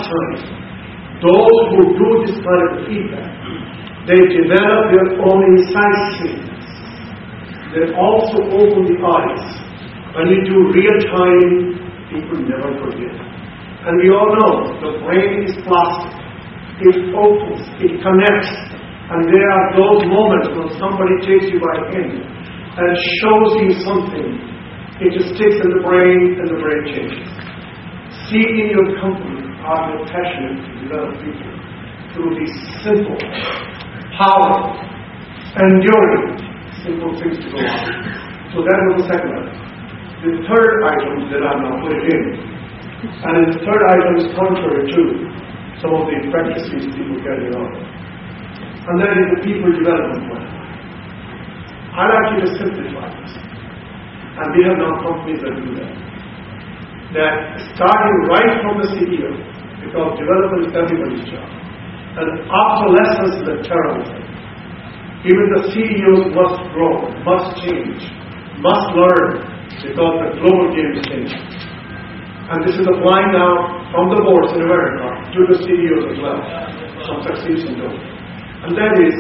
time, those who do this kind of feedback, they develop their own incisiveness. They also open the eyes. When we do real time, people never forget. And we all know the brain is plastic. It opens, it connects. And there are those moments when somebody takes you by hand and shows you something. It just sticks in the brain and the brain changes. See in your company, are you passionate to develop people through these simple, powerful, enduring, simple things to go on. So that was the second item. The third item that I'm now putting in, and the third item is contrary to some of the practices people carry on. And that is the people development plan. I like you to simplify this. And we have now companies that do that. That starting right from the CEO, because development is everybody's job. And obsolescence is a terrible thing. Even the CEOs must grow, must change, must learn, because the global game is changing. And this is applying now from the boards in America to the CEOs as well. Some succeeds and don't. And that is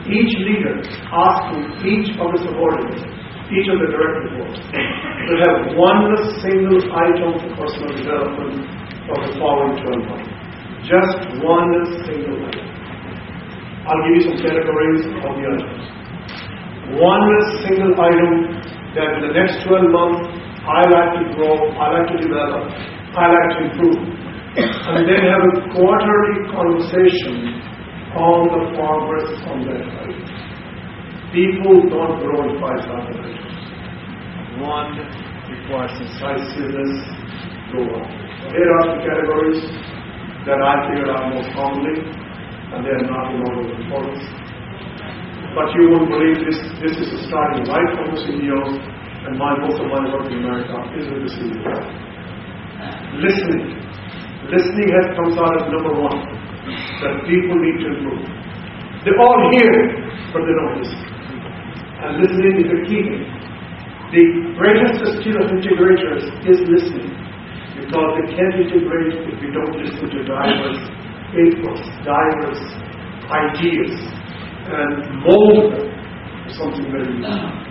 each leader asking each of the subordinates, each of the direct reports, to have one single item for personal development for the following 12 months. Just one single item. I'll give you some categories of the items. One single item that in the next 12 months I like to grow, I like to develop, I like to improve. And then have a quarterly conversation on the progress on that item. People don't grow in 5,000 items. One requires incisiveness, go on. Here are the categories that I figure out most commonly, and they are not in order of importance. But you won't believe this is starting right from the CEOs, and most of my work in America is with the CEOs. Listening. Listening comes out as number one, that people need to improve. They all hear, but they don't listen. And listening is the key thing. The greatest skill of integrators is listening, because they can't integrate if we don't listen to diverse inputs, diverse ideas, and mold them to something very unique.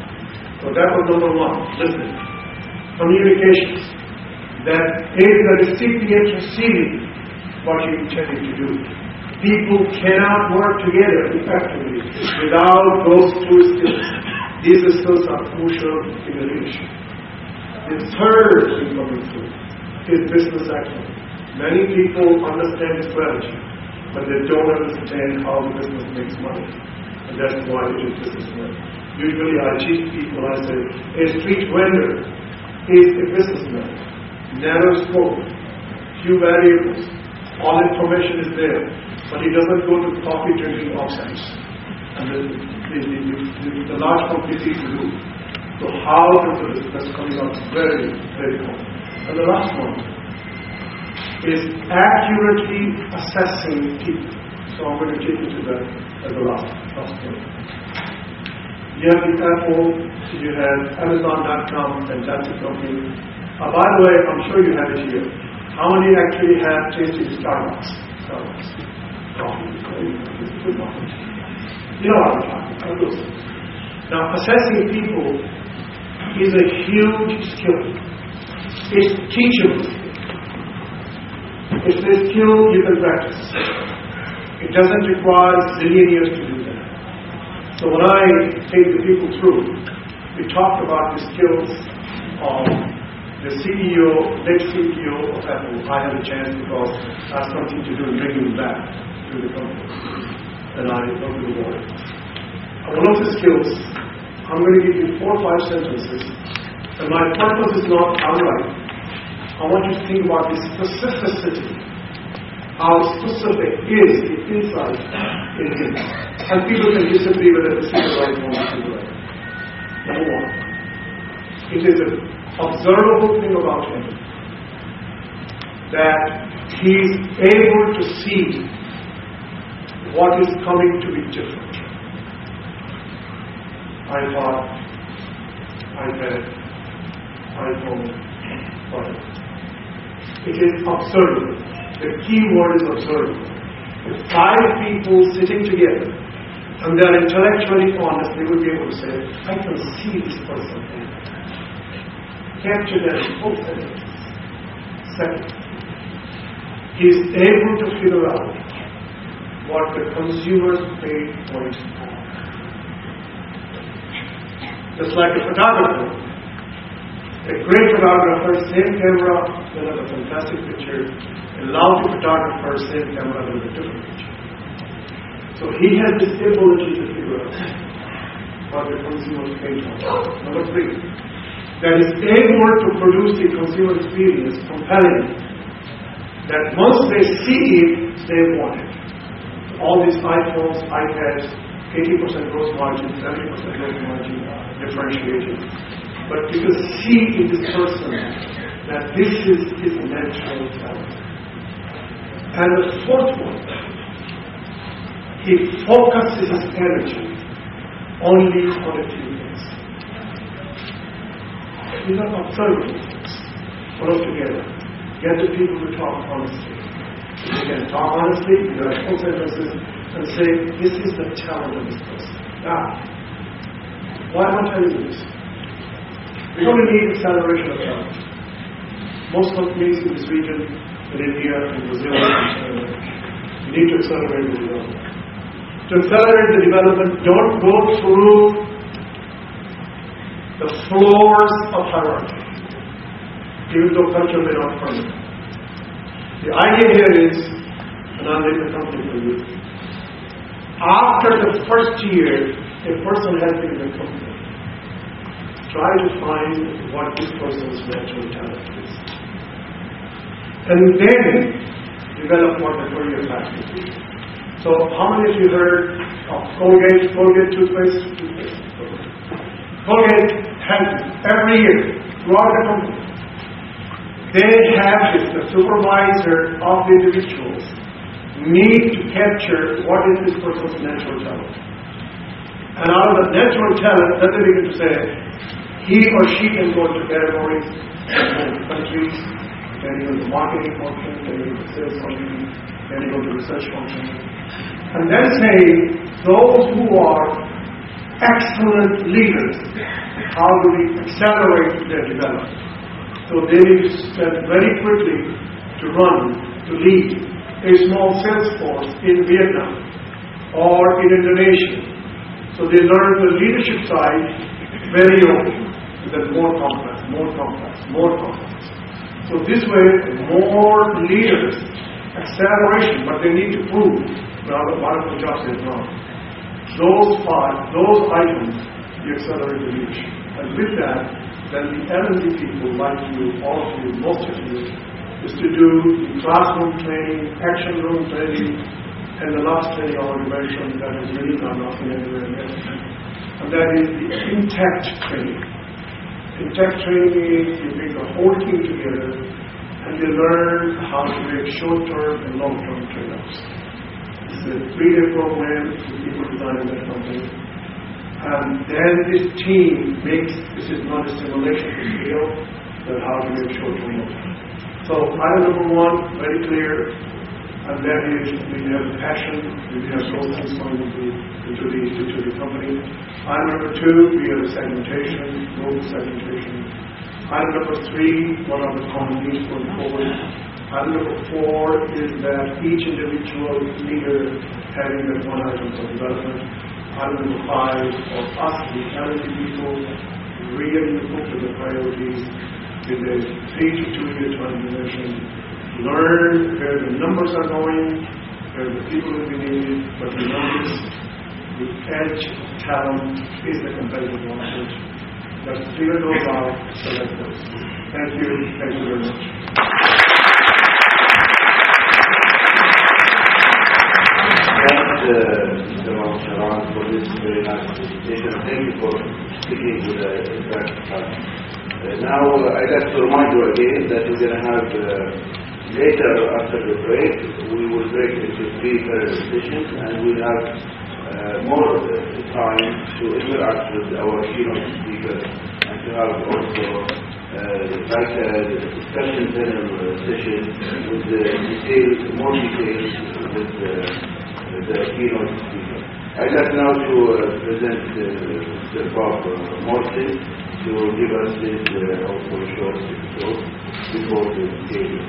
So that was number one, listening. Communications. That is the recipient receiving what you intended to do. People cannot work together effectively without those two skills. These skills are crucial in the leadership. The third thing coming through is business acumen. Many people understand strategy, but they don't understand how the business makes money. And that's why it is businessman. Usually I teach people, I say, a street vendor is a businessman. Narrow scope, few variables, all information is there, but he doesn't go to coffee drinking offsites. And the large companies need to do. So how does the business coming out very, very important. And the last one is accurately assessing people. So I'm going to take you to that as the last point. You have the Apple, you have Amazon.com, and that's a company. By the way, I'm sure you have it here. How many actually have tasted Starbucks? Coffee. Good morning. You know what I'm talking about. Those things. Now, assessing people is a huge skill. It's teachable. It's a skill you can practice. It doesn't require a zillion years to do that. So when I take the people through, we talked about the skills of the CEO, next CEO of Apple. I had a chance because I had something to do in bringing him back to the company. And I go to the board. One of the skills, I'm going to give you 4 or 5 sentences. And my purpose is not outright. I want you to think about the specificity. How specific is the insight in him. And people can disagree whether this is the right one or the right. Number one. It is an observable thing about him that he is able to see what is coming to be different. iPod, iPad, iPhone, whatever. It is observable. The key word is observing. If 5 people sitting together and they are intellectually honest, they will be able to say, I can see this person. Capture that in full evidence. Second, he is able to figure out what the consumer's pain points are. Just like a photographer. A great photographer, same camera, will have a fantastic picture. A lousy photographer, same camera, will have a different picture. So he has this ability to figure out what the consumer's pain points are. Number 3, that is able to produce the consumer experience compelling, that once they see it, they want it. All these iPhones, iPads, 80% gross margin, 70% gross margin, differentiated. But you can see in this person that this is his natural talent. And the 4th one, he focuses his energy only on a few things. He's not observing things. Put them together. Get the people to talk honestly. If you can talk honestly, you have full sentences, and say, this is the talent of this person. Now, why am I telling you this? We're going to need acceleration of talent. Most companies in this region, in India, in Brazil, you need to accelerate the development. To accelerate the development, don't go through the floors of hierarchy, even though culture may not permit. The idea here is, and I'll leave the company for you, after the first year, a person has been in the company. Try to find what this person's natural talent is. And then develop what the career path is. So how many of you heard of Colgate toothpaste? Colgate has every year throughout the company. They have this, the supervisor of the individuals need to capture what is this person's natural talent. And out of the natural talent, then they begin to say, he or she can go to categories, countries, depending on the marketing function, depending on the sales function, depending on the research function. And then say, those who are excellent leaders, how do we accelerate their development? So they need to start very quickly to run, to lead a small sales force in Vietnam or in Indonesia. So they learn the leadership side very early, and then more complex. So this way, more leaders, acceleration, but they need to prove rather one of the jobs is wrong. Those items, you accelerate the leadership. And with that, then the L&D people like you, all of you, most of you, is to do the classroom training, action room training, and the last training I already mentioned that is really not nothing anywhere in medicine. And that is the intact training. Intact training is you bring the whole team together and you learn how to make short-term and long-term trade-offs. It's a 3-day program with people designing that company. And then this team this is not a simulation to scale, but how to make short-term and long-term. So item number 1, very clear, and that is we have passion, we have goals going into the company. Item number 2, we have segmentation, global segmentation. Item number 3, what are the common needs going forward? Item number 4 is that each individual leader having that one item for development. Item number 5, for us, the talented people, really look to the priorities with a 3 to 2 year time duration. Learn where the numbers are going, where the people will be needed, but remember the edge talent is the competitive advantage. Let's figure those out, select those. Thank you very much. Mr. Sharan, for this very nice presentation. Thank you for speaking with the exact fact. Now, I'd like to remind you again that we're going to have later after the break, we will break into 3 parallel sessions and we'll have more time to interact with our keynote speakers and to have also like a discussion panel session with more details with the keynote speaker. I'd like now to present Mr. Bob Morton to give us his also short talk before the speaker.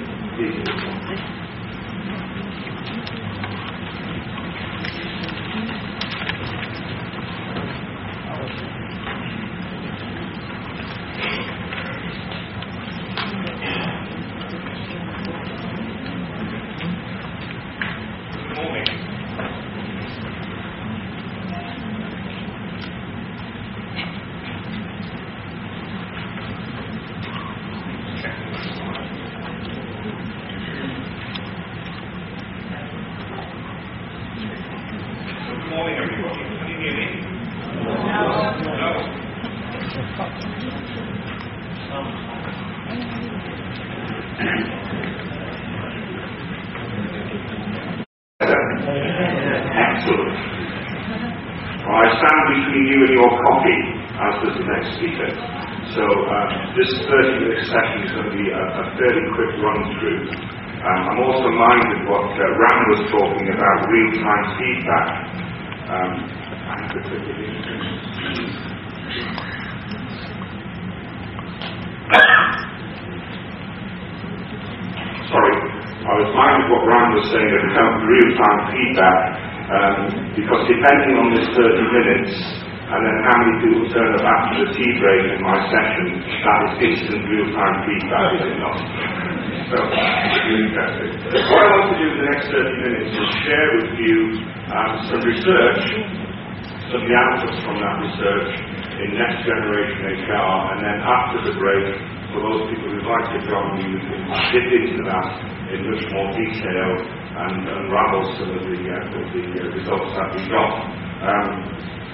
Excellent. Well, I stand between you and your coffee, as does the next speaker. So this 30-minute session is going to be a fairly quick run-through. I'm also minded what Ram was talking about, real-time feedback. Sorry, I was minded what Ram was saying about real-time feedback, because depending on this 30 minutes, and then how many people turn up after the tea break in my session, that is instant real-time feedback, is it not? So, it's really interesting. What I want to do in the next 30 minutes is share with you some research, some of the outputs from that research in next generation HR, and then after the break, for those people who'd like to join me, we can dip into that in much more detail and unravel some of the results that we got.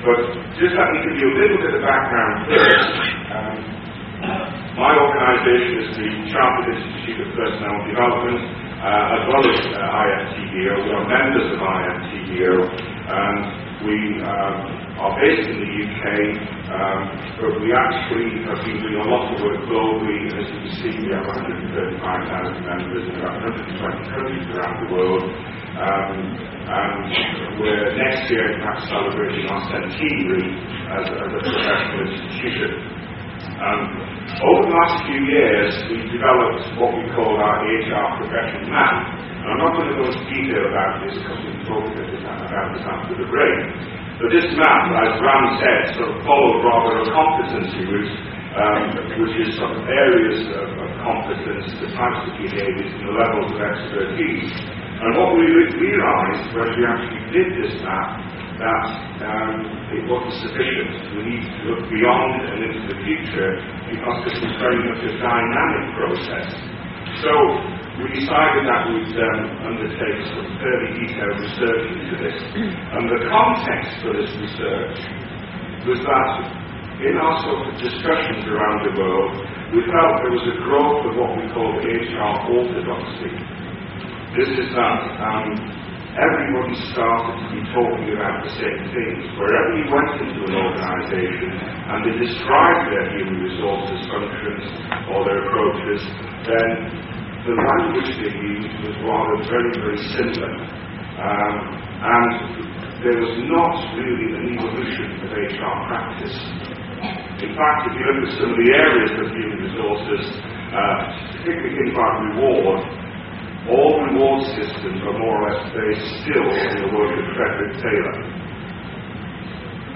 But just let me give you a little bit of background first. My organisation is the Chartered Institute of Personnel Development, as well as IFTDO. We are members of IFTDO. We are based in the UK, but we actually have been doing a lot of work globally. As you can see, we have 135,000 members in about 120 countries around the world. And we're next year, in fact, celebrating our centenary as a professional institution. Over the last few years, we've developed what we call our HR profession map. And I'm not going to go into detail about this because we'll talk about this after the break. But this map, as Ram said, sort of followed rather a competency route, which is sort of areas of competence, the types of behaviours and the levels of expertise. And what we realised when we actually did this map, that it wasn't sufficient. We need to look beyond and into the future, because this is very much a dynamic process. So we decided that we'd undertake some fairly detailed research into this. And the context for this research was that in our sort of discussions around the world, we felt there was a growth of what we call HR orthodoxy. This is that everybody started to be talking about the same things. Wherever you went into an organisation and they described their human resources functions or their approaches, then the language they used was rather very, very similar. And there was not really an evolution of HR practice. In fact, if you look at some of the areas of human resources, particularly things like reward, all reward systems are more or less based still on the work of Frederick Taylor.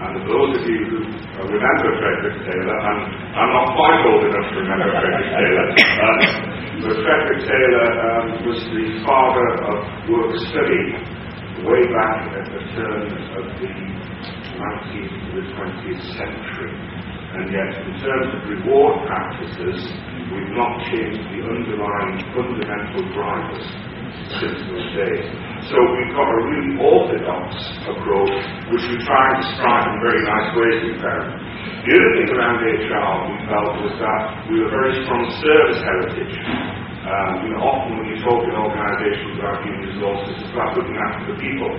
And for those of you who remember Frederick Taylor, and I'm not quite old enough to remember Frederick Taylor, but Frederick Taylor was the father of work study way back at the turn of the 19th to the 20th century. And yet, in terms of reward practices, we've not changed the underlying fundamental drivers since those days. So we've got a really orthodox approach, which we try and describe in very nice ways in fact. The other thing around HR we felt was that we were very strong service heritage. Often when you talk in organisations about human resources, it's about looking after the people.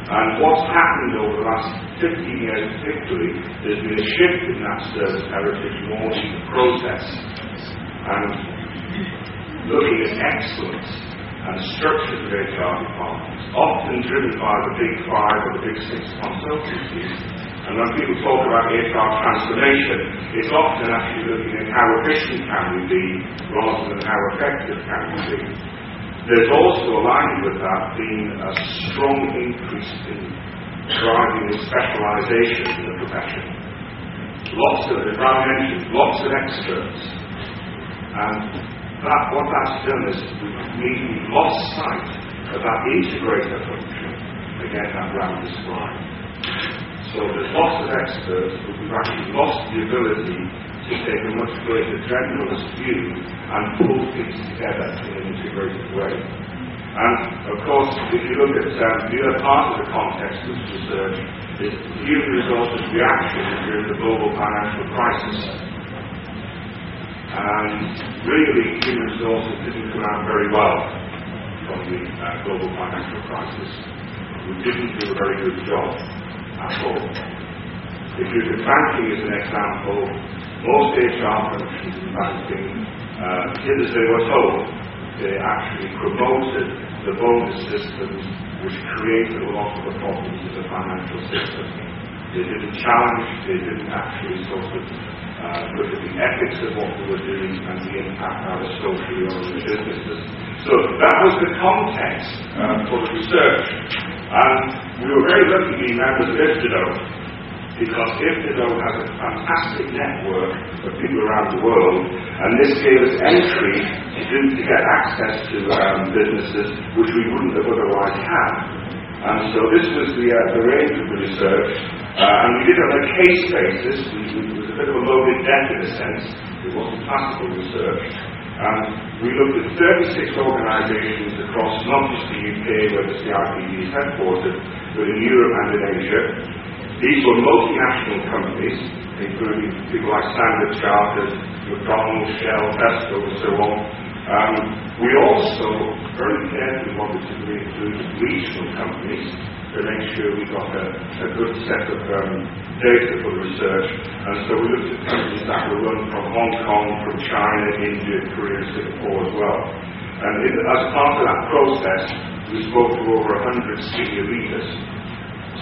And what's happened over the last 15 years particularly, there's been a shift in that service heritage more into process. and looking at excellence and structures of HR departments, often driven by the big five or the big six consultancies. And when people talk about HR transformation, it's often actually looking at how efficient can we be rather than how effective can we be. There's also aligned with that been a strong increase in driving the specialisation in the profession. Lots of, as I mentioned, lots of experts. And what that's done is we've lost sight of that integrator function, again, that Ram described. So there's lots of experts, but we've actually lost the ability to take a much greater generalist view and pull things together in an integrated way. And of course, if you look at the other part of the context of this research, is human resources reaction during the global financial crisis. And really, human resources didn't come out very well from the global financial crisis. We didn't do a very good job at all. If you look at banking as an example, most HR functions in banking did as they were told. They actually promoted the bonus systems which created a lot of the problems in the financial system. They didn't challenge, they didn't actually sort of look at the ethics of what they were doing and the impact on the socially on the businesses. So that was the context for the research. And we were very lucky being members of IFTDO, because IFTDO has a fantastic network of people around the world, and this gave us entry to get access to businesses which we wouldn't have otherwise had. And so this was the range of the research, and we did it on a case basis. It was a bit of a loaded deck in a sense. It wasn't classical research. And we looked at 36 organisations across not just the UK, where the CIPD is headquartered, but in Europe and in Asia. These were multinational companies, including people like Standard Chartered, McDonald's, Shell, Tesco, and so on. We also very carefully wanted to include regional companies to make sure we got a good set of data for research. And so we looked at companies that were run from Hong Kong, from China, India, Korea, Singapore as well. And as part of that process, we spoke to over 100 senior leaders.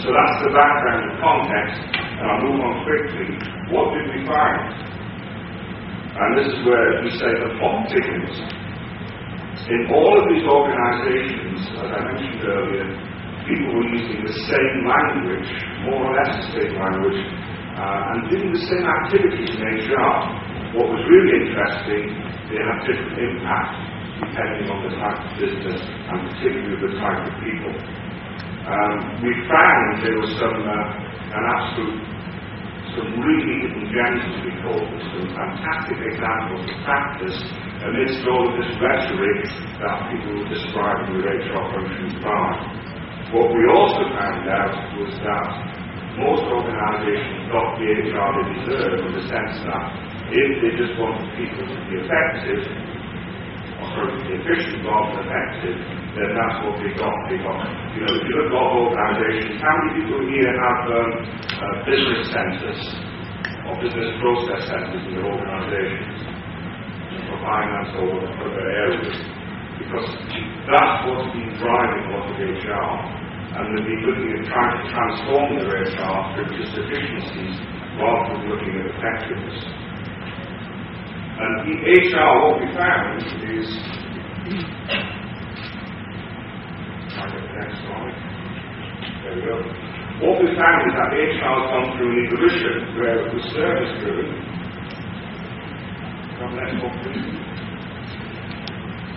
So that's the background and context, and I'll move on quickly. What did we find? And this is where we say the plot thickens. In all of these organisations, as I mentioned earlier, people were using the same language, more or less the same language, and doing the same activities in HR. What was really interesting, they had different impacts depending on the type of business and particularly the type of people. We found there was some really hidden gems to be called, some fantastic examples of practice amidst all of this rhetoric that people were describing the HR functions by. What we also found out was that most organisations got the HR they deserve, in the sense that if they just wanted people to be effective, or to be efficient rather than effective, then that's what they got. If you look at all organisations, how many people here have business centres or business process centres in their organisations for finance or other areas? Because that's what's been driving a lot of HR, and they'll be looking at trying to transform their HR through just efficiencies rather than looking at effectiveness. And in HR, what we found is, next slide. There we go. What we found is that HR has gone through an evolution where it was service driven. Next one, please.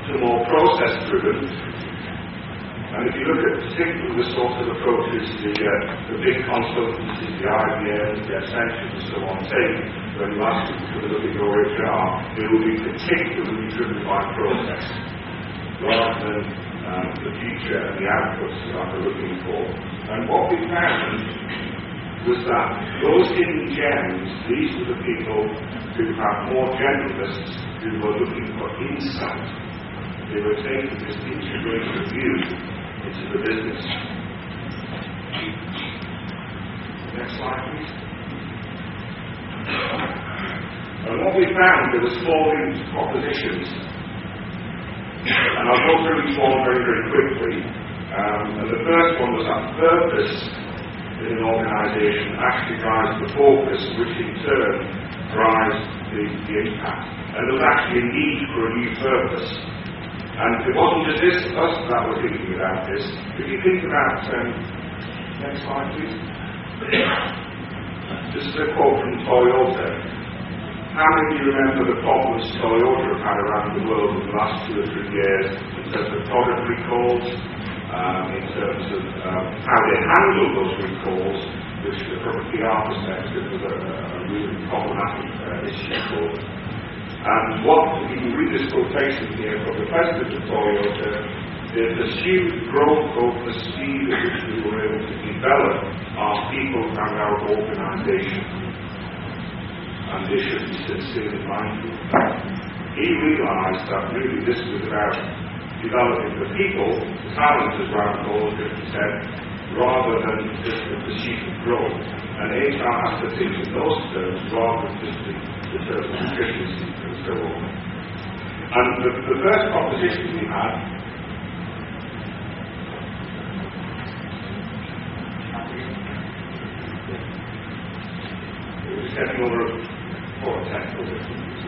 To more process driven. And if you look at particularly the sorts of approaches the big consultancies, the IBM, the Accenture and so on take, when you ask them to look at your HR, it will be particularly driven by process, rather than the future and the outputs that they're looking for. And what we found was that those hidden gems, these were the people who have more generalists who were looking for insight. They were taking this integrated view into the business. Next slide, please. And what we we found, there was 4 new propositions. And I'll go through each one very, very quickly. And the first one was that purpose in an organisation actually drives the focus, which in turn drives the impact. And there was actually a need for a new purpose. And it wasn't just us that were thinking about this. If you think about, next slide please. This is a quote from Toyota. How many of you remember the problems Toyota have had around the world in the last 2 or 3 years in terms of product recalls, in terms of how they handle those recalls, which from a PR perspective was a really problematic issue for them. And what you can read this quotation here from the president of Toyota, the pursued growth over the speed at which we were able to develop our people and our organisation. And they should be sincerely mindful of that. He realised that really this was about developing the people, the talent, as Rand Paul said, rather than just the pursuit of growth. And HR has to think in those terms rather than just the terms of efficiency and so on. And the first proposition we had, it was getting over for a technical difference.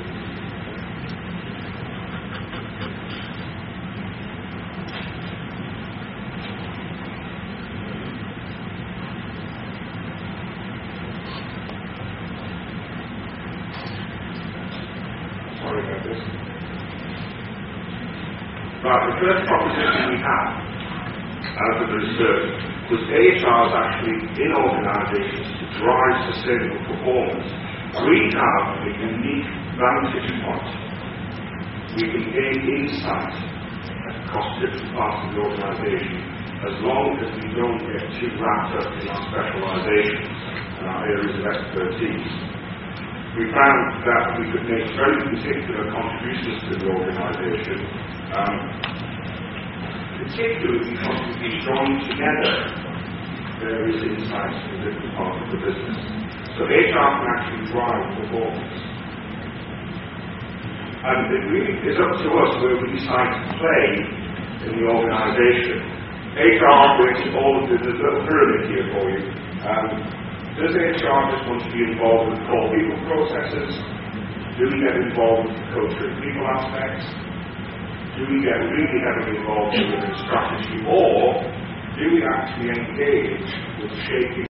Sorry about this. Right, the first proposition we had out of the research was HR is actually in organisations to drive sustainable performance. We have a unique vantage point. We can gain insight across different parts of the organisation as long as we don't get too wrapped up in our specialisations and our areas of expertise. We found that we could make very particular contributions to the organisation, particularly because we can join together various insights from different parts of the business. So HR can actually drive performance. And it really is up to us where we decide to play in the organisation. HR operates all of this. There's a little pyramid here for you. Does HR just want to be involved with core people processes? Do we get involved with the culture and people aspects? Do we get really heavily involved with strategy? Or do we actually engage with shaping